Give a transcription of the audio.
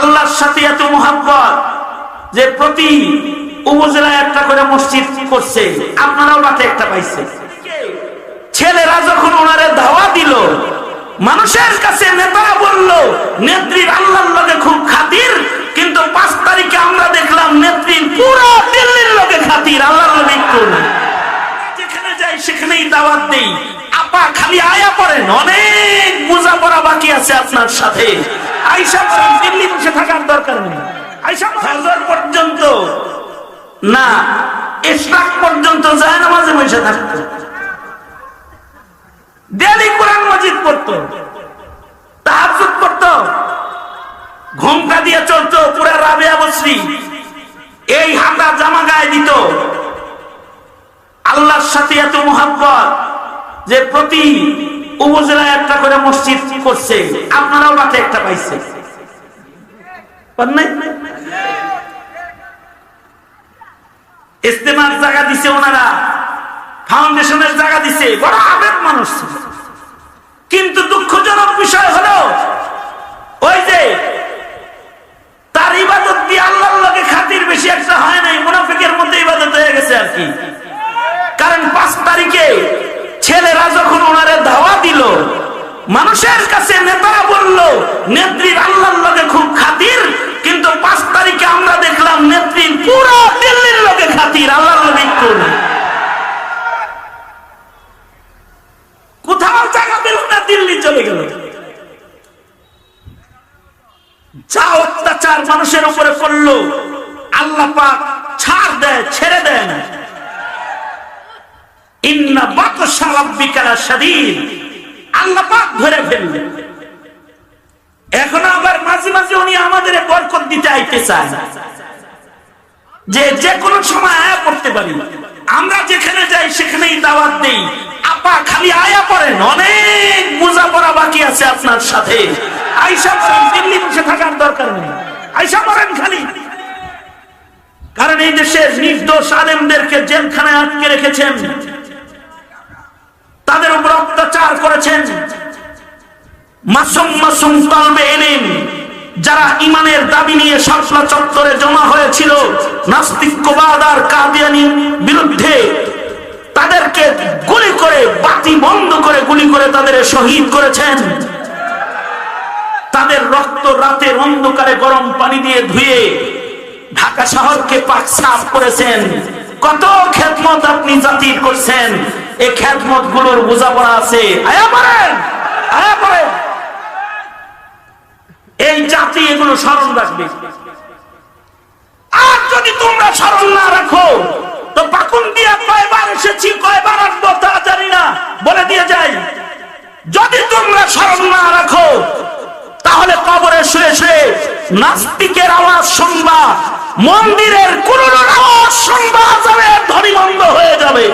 আল্লাহর সাথে এত মুহাব্বত যে প্রতি উপজেলায় একটা করে মসজিদ করছে, আপনারাও মাঠে একটা পাইছে। ছেলেরা যখন ওনারে ধাওয়া দিল, মানুষের কাছে নেতারা বলল নেত্রীর আল্লাহর লগে খুব খাতির, কিন্তু 5 তারিখে আমরা দেখলাম নেত্রীর পুরো দিল্লির লগে খাতির, আল্লাহর লগে একটু না। যেখানে যাই সেখানেই দাওয়াত দেই, আপা খালি আয়া পড়েন, অনেক বোঝাপড়া বাকি আছে আপনার সাথে, আইসা পড়েন, দিল্লি বসে থাকার দরকার নেই, আইসা ফজর পর্যন্ত না ইশরাক পর্যন্ত যায় নামাজে বসে থাকতো, ডেলি কোরআন মাজিদ পড়তো, তাহাজ্জুদ পড়তো, ঘুমটা দিয়ে চলতো, পুরা রাবেয়া বসরি এই হাতা জামা গায়ে দিত। আল্লাহর সাথে এত মুহাব্বত যে প্রতি উপজেলায় একটা করে মসজিদ করছে, আপনারাও মাঠে একটা পাইছে, ইস্তেমার জায়গা দিছে, ওনারা ফাউন্ডেশনের জায়গা দিছে, বড় আবেগ মানুষ। কিন্তু দুঃখজনক বিষয় হলো ওই যে তার ইবাদত দিয়ে আল্লাহর লগে খাতির বেশি একটা হয় নাই, মুনাফিকের মধ্যে ইবাদত হয়ে গেছে আর কি। কারণ 5 তারিখে ছেলেরা যখন ওনারে ধাওয়া দিল, মানুষের কাছে নেতারা বলল নেত্রীর আল্লাহর লগে খুব খাতির, কিন্তু 5 তারিখে আমরা দেখলাম নেত্রীর পুরো দিল্লির লগে খাতির, আল্লাহর লগে একটু না। কোথাও জায়গা পেল না, দিল্লি চলে গেল। যা অত্যাচার মানুষের উপরে করলো, আল্লাহ পাক ছাড় দেয়, ছেড়ে দেন। ইন্না বাতশা রাব্বিকা লাশাদীদ, আল্লাহ পাক ধরে ফেললেন। এখন আবার মাঝে মাঝে উনি আমাদের বরকত দিতে আইতে চায়, যে কোনো সময় আয়া পড়তে পারি, আমরা যেখানে যাই সেখানেই দাওয়াত দেই, আপা খালি আয়া পড়েন, অনেক বোঝাপড়া বাকি আছে আপনার সাথে, আইসা পড়েন, দিল্লি বসে থাকার দরকার নেই, আইসা পড়েন খালি। কারণ এই দেশের নির্দোষ আলেমদেরকে জেলখানায় আটকে রেখেছেন, তাদের উপর অত্যাচার করেছেন। মাসুম মাসুম তালবে ইলম যারা ইমানের দাবি নিয়ে শাপলা চত্বরে জমা হয়েছিল নাস্তিক্যবাদ আর কাদিয়ানি বিরুদ্ধে, তাদেরকে গুলি করে, বাতি বন্ধ করে গুলি করে তাদের শহীদ করেছেন। তাদের রক্ত রাতের অন্ধকারে গরম পানি দিয়ে ধুয়ে ঢাকা শহরকে পাক সাফ করেছেন। কত খেদমত আপনি জাতির করছেন, এই খেদমত গুলোর বোঝাপড়া আছে, আয়া পড়েন, আয়া পড়েন। এই জাতি এগুলো স্মরণ রাখবে। আর যদি তোমরা স্মরণ না রাখো তো পাকুন দিয়া কয়বার এসেছি, কয়বার আসবো তা জানি না, বলে দিয়ে যাই। যদি তোমরা স্মরণ না রাখো তাহলে কবরে শুয়ে শুয়ে নাস্তিকের আওয়াজ শুনবা, মন্দিরের কুরুর আওয়াজ শুনবা, যাবে ধ্বনি বন্ধ হয়ে যাবে।